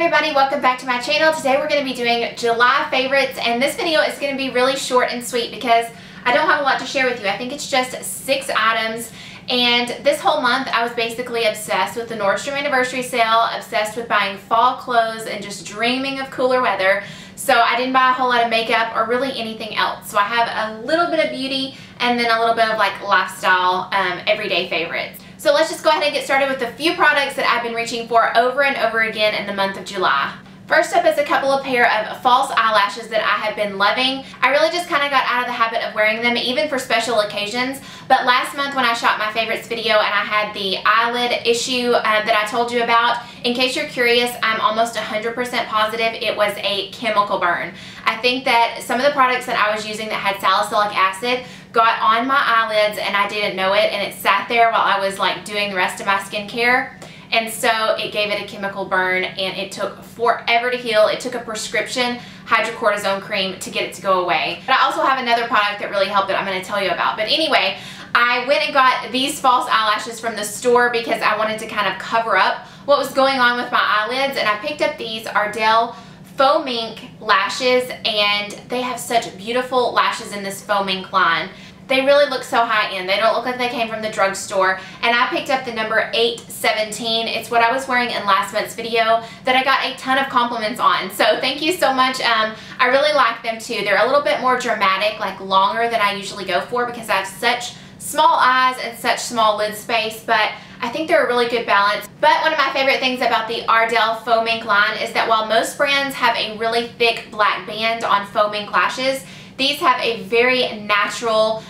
everybody, welcome back to my channel. Today we're going to be doing July favorites, and this video is going to be really short and sweet because I don't have a lot to share with you. I think it's just 6 items, and this whole month I was basically obsessed with the Nordstrom Anniversary Sale, obsessed with buying fall clothes and just dreaming of cooler weather. So I didn't buy a whole lot of makeup or really anything else. So I have a little bit of beauty and then a little bit of like lifestyle everyday favorites. So let's just go ahead and get started with the few products that I've been reaching for over and over again in the month of July. First up is a couple of pair of false eyelashes that I have been loving. I really just kind of got out of the habit of wearing them even for special occasions, but last month when I shot my favorites video and I had the eyelid issue that I told you about, in case you're curious, I'm almost 100% positive it was a chemical burn. I think that some of the products that I was using that had salicylic acid got on my eyelids and I didn't know it, and it sat there while I was like doing the rest of my skincare. And so it gave it a chemical burn and it took forever to heal. It took a prescription hydrocortisone cream to get it to go away. But I also have another product that really helped that I'm going to tell you about. But anyway, I went and got these false eyelashes from the store because I wanted to kind of cover up what was going on with my eyelids. And I picked up these allll faux mink lashes, and they have such beautiful lashes in this faux mink line. They really look so high-end. They don't look like they came from the drugstore. And I picked up the number 817. It's what I was wearing in last month's video that I got a ton of compliments on. So thank you so much. I really like them too. They're a little bit more dramatic, like longer than I usually go for because I have such small eyes and such small lid space, but I think they're a really good balance. But one of my favorite things about the allll faux mink line is that while most brands have a really thick black band on faux mink lashes, these have a very natural,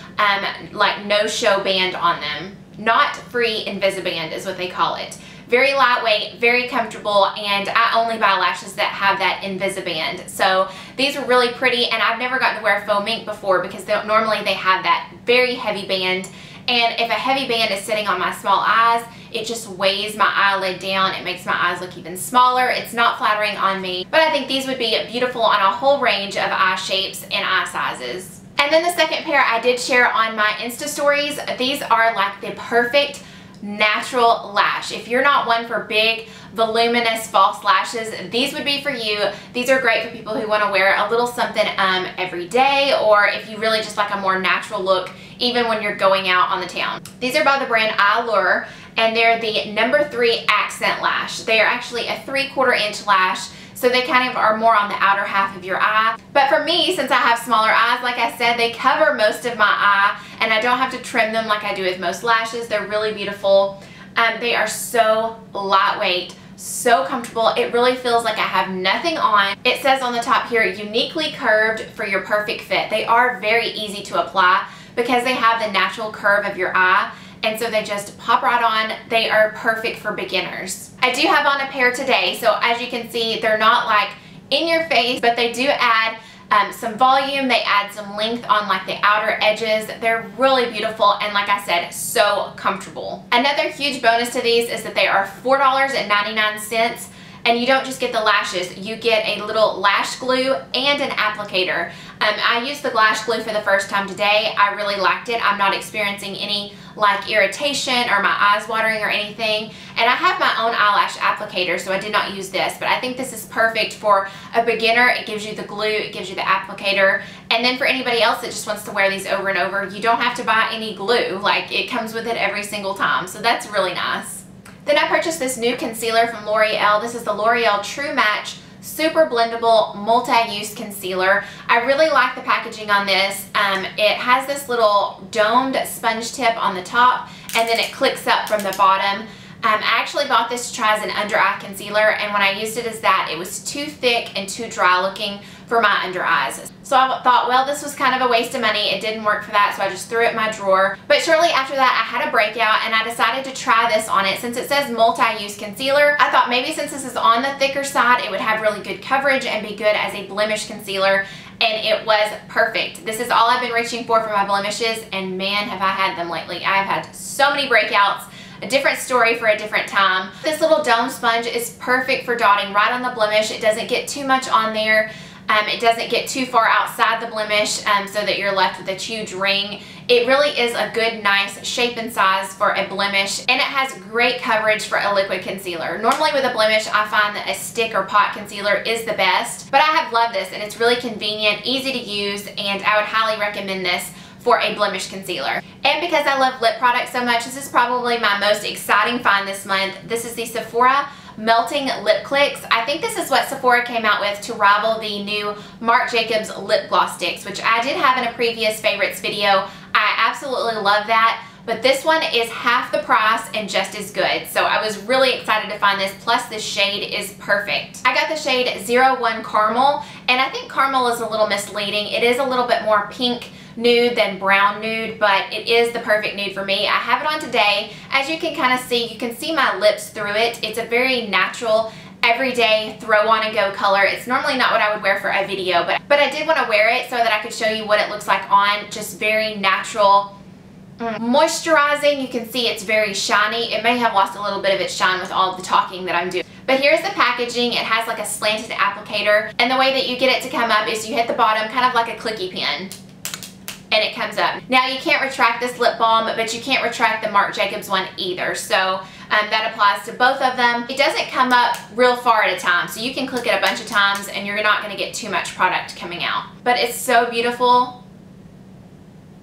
like no-show band on them. Not free Invisiband is what they call it. Very lightweight, very comfortable, and I only buy lashes that have that Invisiband. So these are really pretty, and I've never gotten to wear faux mink before because normally they have that very heavy band. And if a heavy band is sitting on my small eyes, it just weighs my eyelid down. It makes my eyes look even smaller. It's not flattering on me. But I think these would be beautiful on a whole range of eye shapes and eye sizes. And then the second pair I did share on my Insta stories. These are like the perfect natural lash. If you're not one for big, voluminous false lashes, these would be for you. These are great for people who want to wear a little something every day, or if you really just like a more natural look even when you're going out on the town. These are by the brand allll, and they're the number 3 accent lash. They are actually a 3/4 inch lash, so they kind of are more on the outer half of your eye. But for me, since I have smaller eyes, like I said, they cover most of my eye, and I don't have to trim them like I do with most lashes. They're really beautiful. They are so lightweight, so comfortable. It really feels like I have nothing on. It says on the top here, uniquely curved for your perfect fit. They are very easy to apply because they have the natural curve of your eye, and so they just pop right on. They are perfect for beginners. I do have on a pair today, so as you can see, they're not like in your face, but they do add some volume. They add some length on like the outer edges. They're really beautiful, and like I said, so comfortable. Another huge bonus to these is that they are $4.99, and you don't just get the lashes, you get a little lash glue and an applicator. I used the lash glue for the first time today. I really liked it. I'm not experiencing any like irritation or my eyes watering or anything. And I have my own eyelash applicator, so I did not use this, but I think this is perfect for a beginner. It gives you the glue, it gives you the applicator, and then for anybody else that just wants to wear these over and over, you don't have to buy any glue. Like, it comes with it every single time, so that's really nice. Then I purchased this new concealer from L'Oreal. This is the L'Oreal True Match Super Blendable Multi-Use Concealer. I really like the packaging on this. It has this little domed sponge tip on the top, and then it clicks up from the bottom. I actually bought this to try as an under eye concealer, and when I used it as that, it was too thick and too dry looking for my under eyes. So I thought, well, this was kind of a waste of money. It didn't work for that, so I just threw it in my drawer. But shortly after that, I had a breakout, and I decided to try this on it. Since it says multi-use concealer, I thought maybe since this is on the thicker side, it would have really good coverage and be good as a blemish concealer, and it was perfect. This is all I've been reaching for my blemishes, and man, have I had them lately. I've had so many breakouts. A different story for a different time. This little dome sponge is perfect for dotting right on the blemish. It doesn't get too much on there. It doesn't get too far outside the blemish so that you're left with a huge ring. It really is a good, nice shape and size for a blemish, and it has great coverage for a liquid concealer. Normally with a blemish, I find that a stick or pot concealer is the best, but I have loved this, and it's really convenient, easy to use, and I would highly recommend this for a blemish concealer. And because I love lip products so much, this is probably my most exciting find this month. This is the Sephora Melting Lip Clicks. I think this is what Sephora came out with to rival the new Marc Jacobs lip gloss sticks, which I did have in a previous favorites video. I absolutely love that, but this one is half the price and just as good. So I was really excited to find this, plus this shade is perfect. I got the shade 01 Caramel, and I think caramel is a little misleading. It is a little bit more pink nude than brown nude, but it is the perfect nude for me. I have it on today. As you can kind of see, you can see my lips through it. It's a very natural, everyday throw on and go color. It's normally not what I would wear for a video, but I did want to wear it so that I could show you what it looks like on. Just very natural, moisturizing. You can see it's very shiny. It may have lost a little bit of its shine with all of the talking that I'm doing. But here's the packaging. It has like a slanted applicator, and the way that you get it to come up is you hit the bottom kind of like a clicky pen, and it comes up. Now you can't retract this lip balm, but you can't retract the Marc Jacobs one either. So that applies to both of them. It doesn't come up real far at a time, so you can click it a bunch of times and you're not gonna get too much product coming out. But it's so beautiful.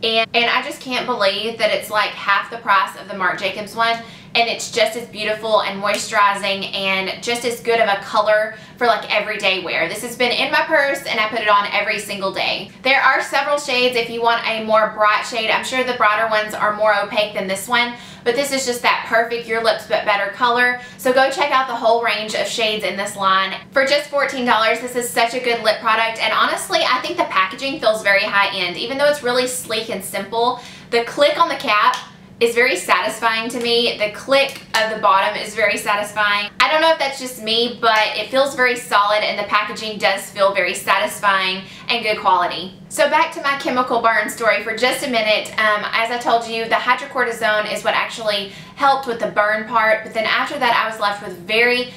And I just can't believe that it's like half the price of the Marc Jacobs one, and it's just as beautiful and moisturizing and just as good of a color for like everyday wear. This has been in my purse and I put it on every single day. There are several shades if you want a more bright shade. I'm sure the brighter ones are more opaque than this one, but this is just that perfect your lips but better color. So go check out the whole range of shades in this line. For just $14, this is such a good lip product, and honestly, I think the packaging feels very high end. Even though it's really sleek and simple, the click on the cap is very satisfying to me. The click of the bottom is very satisfying. I don't know if that's just me, but it feels very solid, and the packaging does feel very satisfying and good quality. So back to my chemical burn story for just a minute. As I told you, the hydrocortisone is what actually helped with the burn part, but then after that I was left with very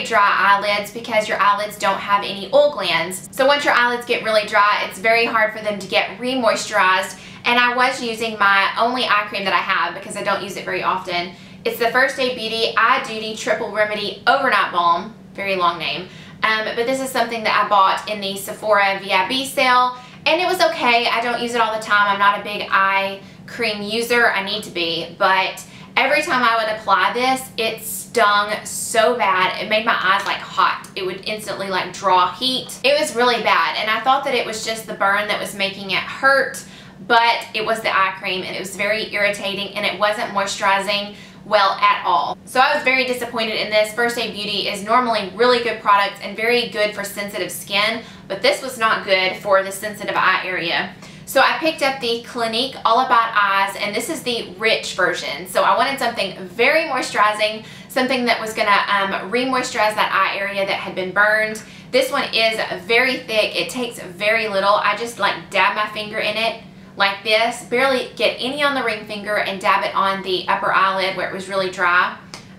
dry eyelids because your eyelids don't have any oil glands. So once your eyelids get really dry, it's very hard for them to get re-moisturized. And I was using my only eye cream that I have because I don't use it very often. It's the First Aid Beauty Eye Duty Triple Remedy Overnight Balm. Very long name. But this is something that I bought in the Sephora VIB sale, and it was okay. I don't use it all the time. I'm not a big eye cream user. I need to be, but every time I would apply this, it stung so bad. It made my eyes like hot. It would instantly like draw heat. It was really bad, and I thought that it was just the burn that was making it hurt, but it was the eye cream, and it was very irritating, and it wasn't moisturizing well at all. So I was very disappointed in this. First Aid Beauty is normally really good products and very good for sensitive skin, but this was not good for the sensitive eye area. So I picked up the Clinique All About Eyes, and this is the rich version. So I wanted something very moisturizing, something that was gonna re-moisturize that eye area that had been burned. This one is very thick. It takes very little. I just like dab my finger in it like this, barely get any on the ring finger, and dab it on the upper eyelid where it was really dry.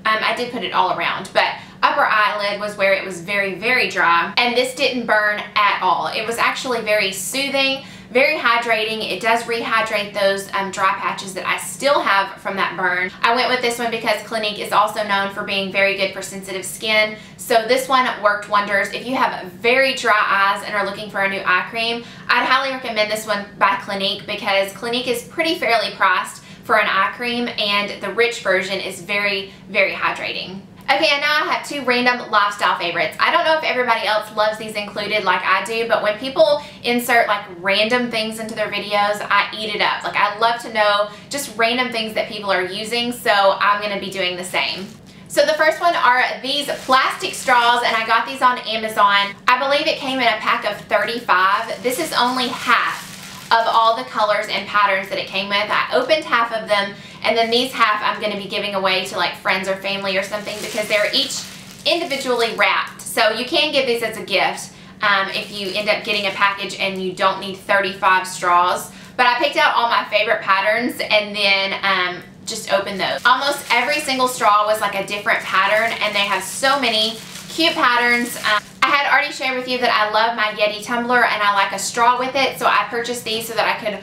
I did put it all around, but upper eyelid was where it was very dry, and this didn't burn at all. It was actually very soothing, very hydrating. It does rehydrate those dry patches that I still have from that burn. I went with this one because Clinique is also known for being very good for sensitive skin. So this one worked wonders. If you have very dry eyes and are looking for a new eye cream, I'd highly recommend this one by Clinique because Clinique is pretty fairly priced for an eye cream, and the rich version is very hydrating. Okay, and now I have two random lifestyle favorites. I don't know if everybody else loves these included like I do, but when people insert like random things into their videos, I eat it up. Like, I love to know just random things that people are using, so I'm gonna be doing the same. So the first one are these plastic straws, and I got these on Amazon. I believe it came in a pack of 35. This is only half of all the colors and patterns that it came with. I opened half of them, and then these half I'm going to be giving away to like friends or family or something because they're each individually wrapped. So you can give these as a gift if you end up getting a package and you don't need 35 straws. But I picked out all my favorite patterns and then just opened those. Almost every single straw was like a different pattern, and they have so many cute patterns. I had already shared with you that I love my Yeti tumbler and I like a straw with it, so I purchased these so that I could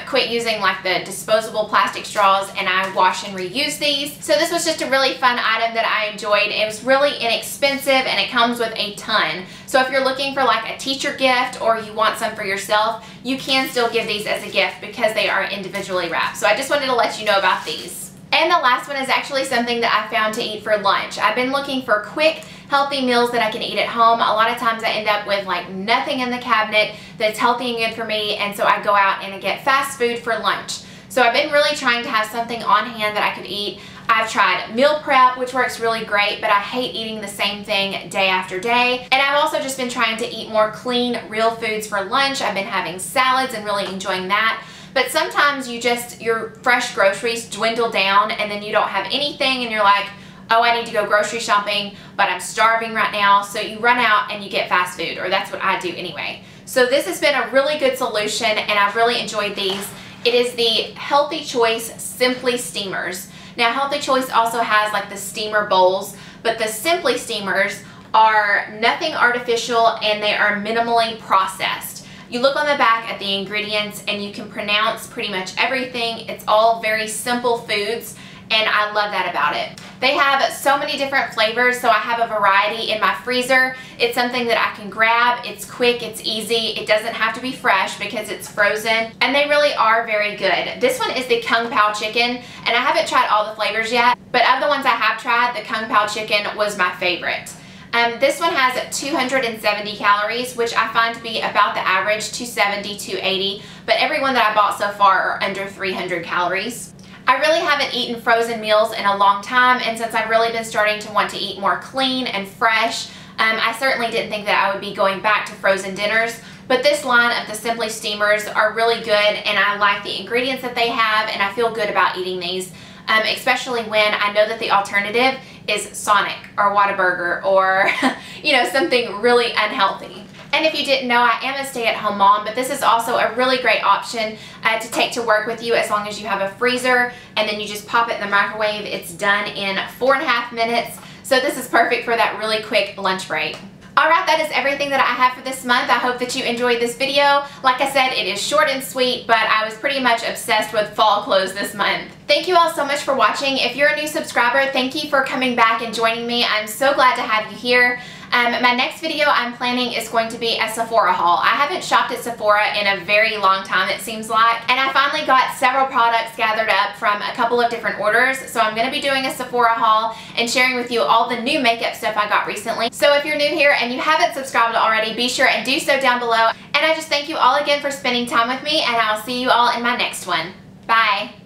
quit using like the disposable plastic straws, and I wash and reuse these. So this was just a really fun item that I enjoyed. It was really inexpensive and it comes with a ton. So if you're looking for like a teacher gift or you want some for yourself, you can still give these as a gift because they are individually wrapped. So I just wanted to let you know about these. And the last one is actually something that I found to eat for lunch. I've been looking for quick, healthy meals that I can eat at home. A lot of times I end up with like nothing in the cabinet that's healthy and good for me, and so I go out and I get fast food for lunch. So I've been really trying to have something on hand that I could eat. I've tried meal prep, which works really great, but I hate eating the same thing day after day. And I've also just been trying to eat more clean, real foods for lunch. I've been having salads and really enjoying that. But sometimes your fresh groceries dwindle down and then you don't have anything and you're like, oh, I need to go grocery shopping, but I'm starving right now. So you run out and you get fast food, or that's what I do anyway. So this has been a really good solution and I've really enjoyed these. It is the Healthy Choice Simply Steamers. Now Healthy Choice also has like the steamer bowls, but the Simply Steamers are nothing artificial and they are minimally processed. You look on the back at the ingredients and you can pronounce pretty much everything. It's all very simple foods, and I love that about it. They have so many different flavors, so I have a variety in my freezer. It's something that I can grab. It's quick, it's easy. It doesn't have to be fresh because it's frozen, and they really are very good. This one is the Kung Pao chicken, and I haven't tried all the flavors yet, but of the ones I have tried, the Kung Pao chicken was my favorite. This one has 270 calories, which I find to be about the average, 270, 280, but every one that I bought so far are under 300 calories. I really haven't eaten frozen meals in a long time, and since I've really been starting to want to eat more clean and fresh, I certainly didn't think that I would be going back to frozen dinners, but this line of the Simply Steamers are really good, and I like the ingredients that they have, and I feel good about eating these, especially when I know that the alternative is Sonic or Whataburger or you know, something really unhealthy. And if you didn't know, I am a stay-at-home mom, but this is also a really great option to take to work with you as long as you have a freezer and then you just pop it in the microwave. It's done in 4.5 minutes. So this is perfect for that really quick lunch break. Alright, that is everything that I have for this month. I hope that you enjoyed this video. Like I said, it is short and sweet, but I was pretty much obsessed with fall clothes this month. Thank you all so much for watching. If you're a new subscriber, thank you for coming back and joining me. I'm so glad to have you here. My next video I'm planning is going to be a Sephora haul. I haven't shopped at Sephora in a very long time, it seems like, and I finally got several products gathered up from a couple of different orders, so I'm going to be doing a Sephora haul and sharing with you all the new makeup stuff I got recently. So if you're new here and you haven't subscribed already, be sure and do so down below, and I just thank you all again for spending time with me, and I'll see you all in my next one. Bye!